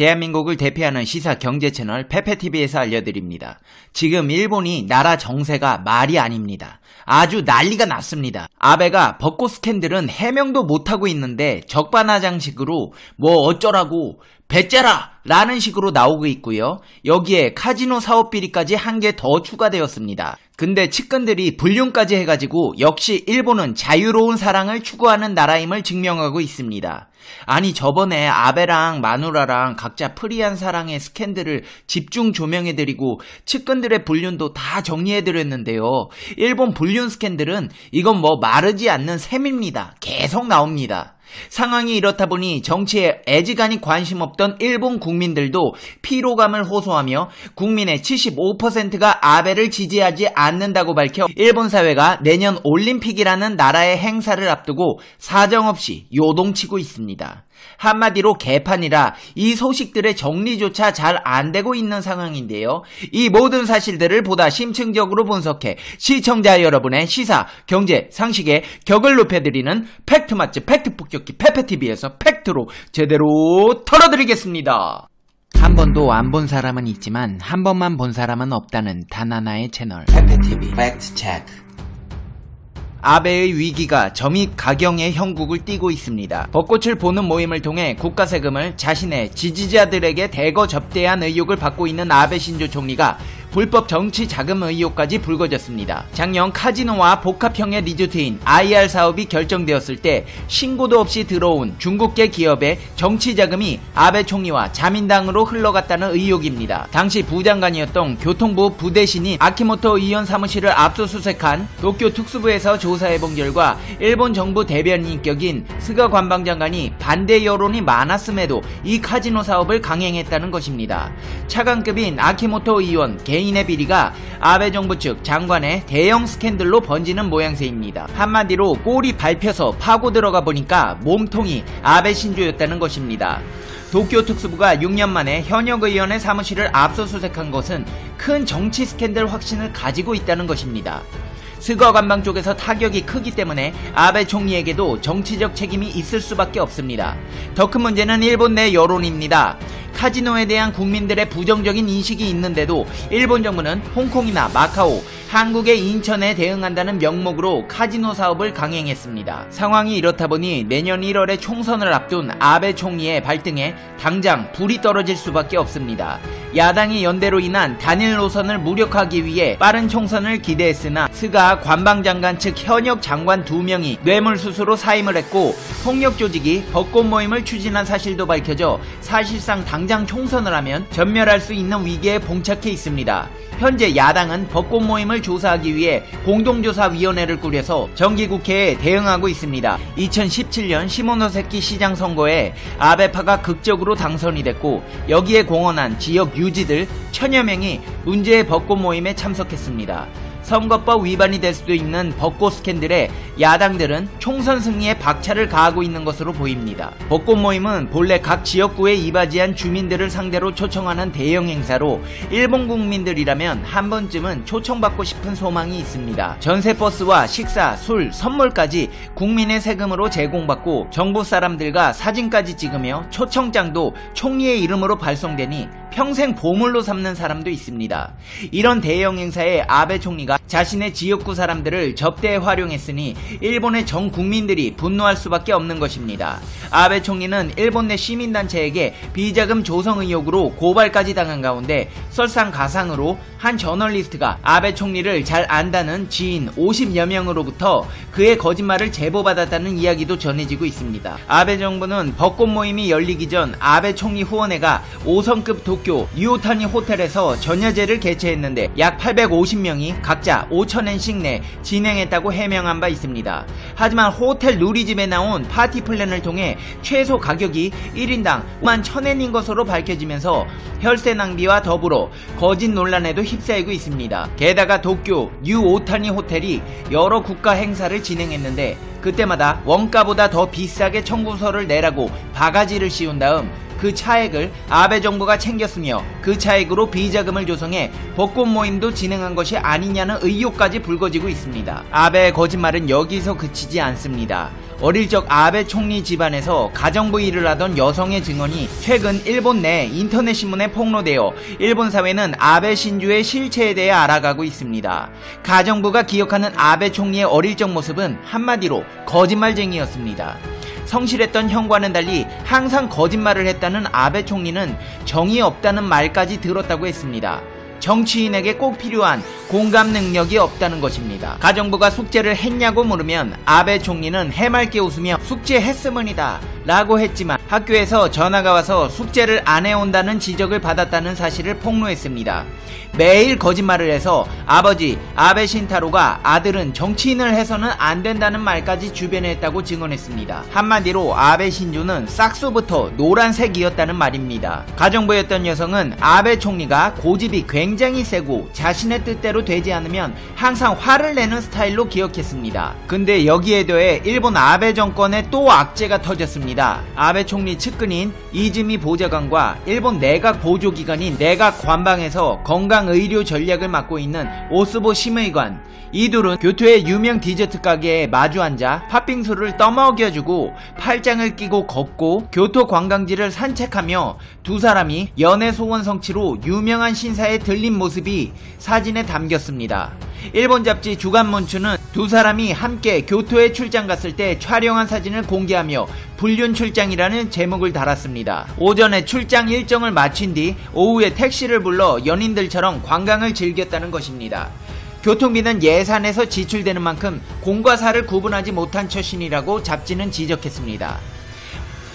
대한민국을 대표하는 시사 경제 채널 페페TV에서 알려드립니다. 지금 일본이 나라 정세가 말이 아닙니다. 아주 난리가 났습니다. 아베가 벚꽃 스캔들은 해명도 못하고 있는데 적반하장식으로 뭐 어쩌라고 배째라 라는 식으로 나오고 있고요. 여기에 카지노 사업 비리까지 한 개 더 추가되었습니다. 근데 측근들이 불륜까지 해가지고 역시 일본은 자유로운 사랑을 추구하는 나라임을 증명하고 있습니다. 아니 저번에 아베랑 마누라랑 각자 프리한 사랑의 스캔들을 집중 조명해드리고 측근들의 불륜도 다 정리해드렸는데요. 일본 불륜 스캔들은 이건 뭐 마르지 않는 셈입니다. 계속 나옵니다. 상황이 이렇다 보니 정치에 애지간히 관심 없던 일본 국민들도 피로감을 호소하며 국민의 75%가 아베를 지지하지 않는다고 밝혀 일본 사회가 내년 올림픽이라는 나라의 행사를 앞두고 사정없이 요동치고 있습니다. 한마디로 개판이라 이 소식들의 정리조차 잘 안되고 있는 상황인데요. 이 모든 사실들을 보다 심층적으로 분석해 시청자 여러분의 시사, 경제, 상식의 격을 높여드리는 팩트 맛집 팩트 폭격기 페페TV에서 팩트로 제대로 털어드리겠습니다. 한 번도 안 본 사람은 있지만 한 번만 본 사람은 없다는 단 하나의 채널 페페TV 팩트 체크. 아베의 위기가 점입 가경의 형국을 띠고 있습니다. 벚꽃을 보는 모임을 통해 국가 세금을 자신의 지지자들에게 대거 접대한 의혹을 받고 있는 아베 신조 총리가 불법 정치 자금 의혹까지 불거졌습니다. 작년 카지노와 복합형의 리조트인 IR 사업이 결정되었을 때 신고도 없이 들어온 중국계 기업의 정치 자금이 아베 총리와 자민당으로 흘러갔다는 의혹입니다. 당시 부장관이었던 교통부 부대신인 아키모토 의원 사무실을 압수수색한 도쿄 특수부에서 조사해본 결과 일본 정부 대변인격인 스가 관방장관이 반대 여론이 많았음에도 이 카지노 사업을 강행했다는 것입니다. 차관급인 아키모토 의원 개인의 비리가 아베 정부 측 장관의 대형 스캔들로 번지는 모양새입니다. 한마디로 꼴이 밟혀서 파고 들어가 보니까 몸통이 아베 신조였다는 것입니다. 도쿄 특수부가 6년 만에 현역 의원의 사무실을 압수수색한 것은 큰 정치 스캔들 확신을 가지고 있다는 것입니다. 스가 관방 쪽에서 타격이 크기 때문에 아베 총리에게도 정치적 책임이 있을 수밖에 없습니다. 더 큰 문제는 일본 내 여론입니다. 카지노에 대한 국민들의 부정적인 인식이 있는데도 일본 정부는 홍콩이나 마카오, 한국의 인천에 대응한다는 명목으로 카지노 사업을 강행했습니다. 상황이 이렇다 보니 내년 1월에 총선을 앞둔 아베 총리의 발등에 당장 불이 떨어질 수밖에 없습니다. 야당이 연대로 인한 단일 노선을 무력화하기 위해 빠른 총선을 기대했으나 스가 관방장관 측 현역 장관 2명이 뇌물수수로 사임을 했고 폭력 조직이 벚꽃 모임을 추진한 사실도 밝혀져 사실상 당장 총선을 하면 전멸할 수 있는 위기에 봉착해 있습니다. 현재 야당은 벚꽃 모임을 조사하기 위해 공동조사위원회를 꾸려서 정기국회에 대응하고 있습니다. 2017년 시모노세키 시장 선거에 아베파가 극적으로 당선이 됐고 여기에 공헌한 지역 유지들 1000여 명이 문제의 벚꽃 모임에 참석했습니다. 선거법 위반이 될 수도 있는 벚꽃 스캔들에 야당들은 총선 승리에 박차를 가하고 있는 것으로 보입니다. 벚꽃 모임은 본래 각 지역구에 이바지한 주민들을 상대로 초청하는 대형 행사로 일본 국민들이라면 한 번쯤은 초청받고 싶은 소망이 있습니다. 전세버스와 식사, 술, 선물까지 국민의 세금으로 제공받고 정부 사람들과 사진까지 찍으며 초청장도 총리의 이름으로 발송되니 평생 보물로 삼는 사람도 있습니다. 이런 대형 행사에 아베 총리가 자신의 지역구 사람들을 접대에 활용했으니 일본의 전 국민들이 분노할 수밖에 없는 것입니다. 아베 총리는 일본 내 시민단체에게 비자금 조성 의혹으로 고발까지 당한 가운데 설상가상으로 한 저널리스트가 아베 총리를 잘 안다는 지인 50여 명으로부터 그의 거짓말을 제보받았다는 이야기도 전해지고 있습니다. 아베 정부는 벚꽃 모임이 열리기 전 아베 총리 후원회가 5성급 도쿄 유오타니 호텔에서 전야제를 개최했는데 약 850명이 각자 5,000엔씩 내 진행했다고 해명한 바 있습니다. 하지만 호텔 누리집에 나온 파티 플랜을 통해 최소 가격이 1인당 51,000엔인 것으로 밝혀지면서 혈세 낭비와 더불어 거짓 논란에도 휩싸이고 있습니다. 게다가 도쿄 뉴오타니 호텔이 여러 국가 행사를 진행했는데 그때마다 원가보다 더 비싸게 청구서를 내라고 바가지를 씌운 다음 그 차액을 아베 정부가 챙겼으며 그 차액으로 비자금을 조성해 벚꽃 모임도 진행한 것이 아니냐는 의혹까지 불거지고 있습니다. 아베의 거짓말은 여기서 그치지 않습니다. 어릴 적 아베 총리 집안에서 가정부 일을 하던 여성의 증언이 최근 일본 내 인터넷 신문에 폭로되어 일본 사회는 아베 신주의 실체에 대해 알아가고 있습니다. 가정부가 기억하는 아베 총리의 어릴 적 모습은 한마디로 거짓말쟁이였습니다. 성실했던 형과는 달리 항상 거짓말을 했다는 아베 총리는 정이 없다는 말까지 들었다고 했습니다. 정치인에게 꼭 필요한 공감 능력이 없다는 것입니다. 가정부가 숙제를 했냐고 물으면 아베 총리는 해맑게 웃으며 숙제했으문이다 라고 했지만 학교에서 전화가 와서 숙제를 안 해온다는 지적을 받았다는 사실을 폭로했습니다. 매일 거짓말을 해서 아버지 아베 신타로가 아들은 정치인을 해서는 안 된다는 말까지 주변에 했다고 증언했습니다. 한마디로 아베 신조는 싹수부터 노란색이었다는 말입니다. 가정부였던 여성은 아베 총리가 고집이 굉장히 세고 자신의 뜻대로 되지 않으면 항상 화를 내는 스타일로 기억했습니다. 근데 여기에 더해 일본 아베 정권의 또 악재가 터졌습니다. 아베 총리 측근인 이즈미 보좌관과 일본 내각 보조기관인 내각 관방에서 건강의료 전략을 맡고 있는 오스보 심의관, 이 둘은 교토의 유명 디저트 가게에 마주 앉아 팥빙수를 떠먹여주고 팔짱을 끼고 걷고 교토 관광지를 산책하며 두 사람이 연애 소원 성취로 유명한 신사에 들린 모습이 사진에 담겼습니다. 일본 잡지 주간문춘은 두 사람이 함께 교토에 출장 갔을 때 촬영한 사진을 공개하며 불륜 출장이라는 제목을 달았습니다. 오전에 출장 일정을 마친 뒤 오후에 택시를 불러 연인들처럼 관광을 즐겼다는 것입니다. 교통비는 예산에서 지출되는 만큼 공과 사를 구분하지 못한 처신이라고 잡지는 지적했습니다.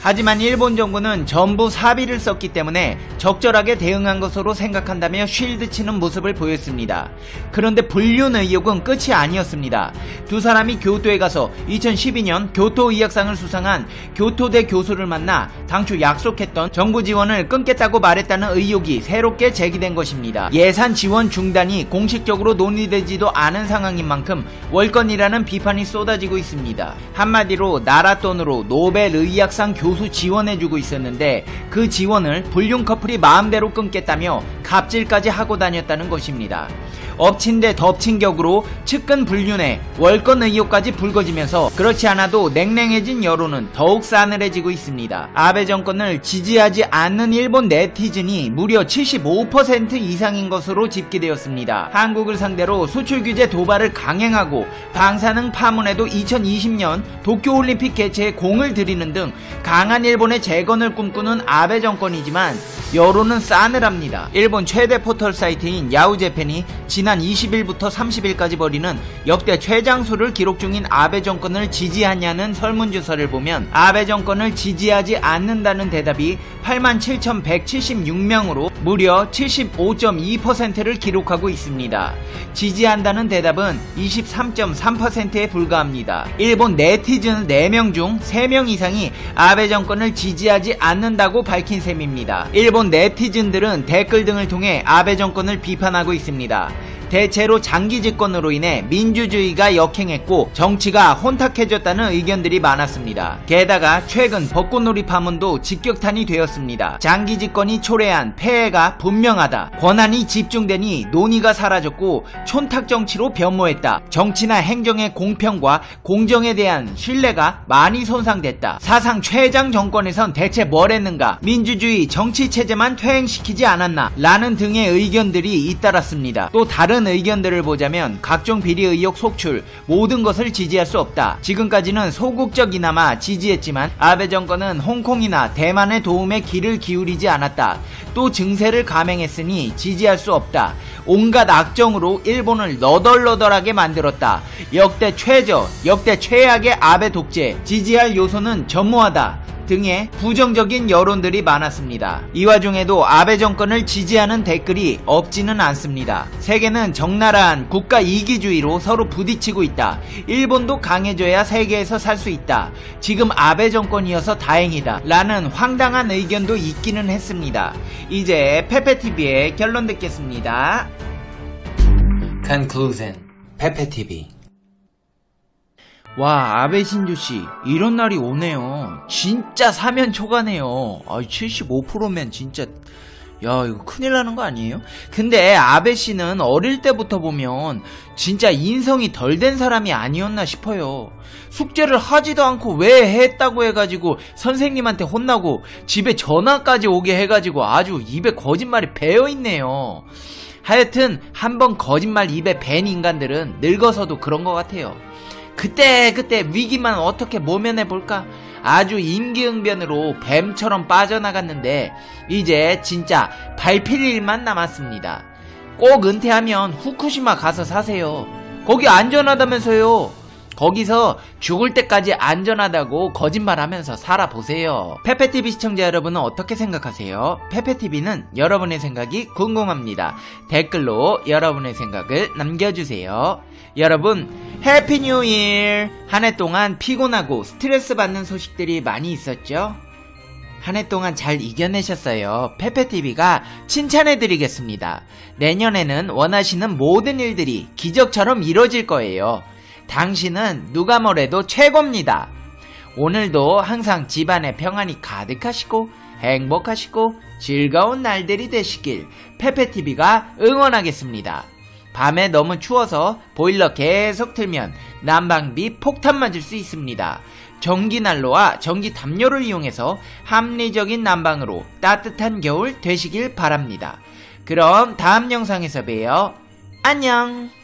하지만 일본 정부는 전부 사비를 썼기 때문에 적절하게 대응한 것으로 생각한다며 쉴드치는 모습을 보였습니다. 그런데 불륜 의혹은 끝이 아니었습니다. 두 사람이 교토에 가서 2012년 교토의학상을 수상한 교토대 교수를 만나 당초 약속했던 정부 지원을 끊겠다고 말했다는 의혹이 새롭게 제기된 것입니다. 예산 지원 중단이 공식적으로 논의되지도 않은 상황인 만큼 월권이라는 비판이 쏟아지고 있습니다. 한마디로 나라 돈으로 노벨 의학상 교수 지원해주고 있었는데 그 지원을 불륜 커플이 마음대로 끊겠다며 갑질까지 하고 다녔다는 것입니다. 엎친 데 덮친 격으로 측근 불륜에 월권 의혹까지 불거지면서 그렇지 않아도 냉랭해진 여론은 더욱 싸늘해지고 있습니다. 아베 정권을 지지하지 않는 일본 네티즌이 무려 75% 이상인 것으로 집계되었습니다. 한국을 상대로 수출 규제 도발을 강행하고 방사능 파문에도 2020년 도쿄올림픽 개최에 공을 들이는 등 강한 일본의 재건을 꿈꾸는 아베 정권이지만 여론은 싸늘합니다. 일본 최대 포털 사이트인 야후재팬이 지난 20일부터 30일까지 벌이는 역대 최장수를 기록 중인 아베 정권을 지지하냐는 설문조사를 보면 아베 정권을 지지하지 않는다는 대답이 87,176명으로 무려 75.2%를 기록하고 있습니다. 지지한다는 대답은 23.3%에 불과합니다. 일본 네티즌 4명 중 3명 이상이 아베 정권을 지지하지 않는다고 밝힌 셈입니다. 일본 네티즌들은 댓글 등을 통해 아베 정권을 비판하고 있습니다. 대체로 장기 집권으로 인해 민주주의가 역행했고 정치가 혼탁해졌다는 의견들이 많았습니다. 게다가 최근 벚꽃놀이 파문도 직격탄이 되었습니다. 장기 집권이 초래한 폐해가 분명하다. 권한이 집중되니 논의가 사라졌고 촌탁 정치로 변모했다. 정치나 행정의 공평과 공정에 대한 신뢰가 많이 손상됐다. 사상 최장 정권에선 대체 뭘 했는가? 민주주의 정치체제만 퇴행시키지 않았나? 라는 등의 의견들이 잇따랐습니다. 또 다른 의견들을 보자면 각종 비리 의혹 속출, 모든 것을 지지할 수 없다. 지금까지는 소극적이나마 지지했지만 아베 정권은 홍콩이나 대만의 도움에 귀를 기울이지 않았다. 또 증세를 감행했으니 지지할 수 없다. 온갖 악정으로 일본을 너덜너덜하게 만들었다. 역대 최악의 아베 독재, 지지할 요소는 전무하다. 등의 부정적인 여론들이 많았습니다. 이 와중에도 아베 정권을 지지하는 댓글이 없지는 않습니다. 세계는 적나라한 국가 이기주의로 서로 부딪히고 있다. 일본도 강해져야 세계에서 살 수 있다. 지금 아베 정권이어서 다행이다. 라는 황당한 의견도 있기는 했습니다. 이제 페페TV의 결론 듣겠습니다. Conclusion. 페페TV. 와, 아베 신조씨, 이런 날이 오네요. 진짜 사면 초과네요. 75%면 진짜, 야, 이거 큰일 나는 거 아니에요? 근데 아베 씨는 어릴 때부터 보면 진짜 인성이 덜 된 사람이 아니었나 싶어요. 숙제를 하지도 않고 왜 했다고 해가지고 선생님한테 혼나고 집에 전화까지 오게 해가지고 아주 입에 거짓말이 배어있네요. 하여튼 한번 거짓말 입에 밴 인간들은 늙어서도 그런 것 같아요. 그때 위기만 어떻게 모면해볼까? 아주 임기응변으로 뱀처럼 빠져나갔는데 이제 진짜 밟힐 일만 남았습니다. 꼭 은퇴하면 후쿠시마 가서 사세요. 거기 안전하다면서요. 거기서 죽을 때까지 안전하다고 거짓말하면서 살아보세요. 페페TV 시청자 여러분은 어떻게 생각하세요? 페페TV는 여러분의 생각이 궁금합니다. 댓글로 여러분의 생각을 남겨주세요. 여러분 해피 뉴 이어! 한 해 동안 피곤하고 스트레스 받는 소식들이 많이 있었죠? 한 해 동안 잘 이겨내셨어요. 페페TV가 칭찬해드리겠습니다. 내년에는 원하시는 모든 일들이 기적처럼 이루어질 거예요. 당신은 누가 뭐래도 최고입니다. 오늘도 항상 집안에 평안이 가득하시고 행복하시고 즐거운 날들이 되시길 페페TV가 응원하겠습니다. 밤에 너무 추워서 보일러 계속 틀면 난방비 폭탄 맞을 수 있습니다. 전기난로와 전기담요를 이용해서 합리적인 난방으로 따뜻한 겨울 되시길 바랍니다. 그럼 다음 영상에서 봬요. 안녕.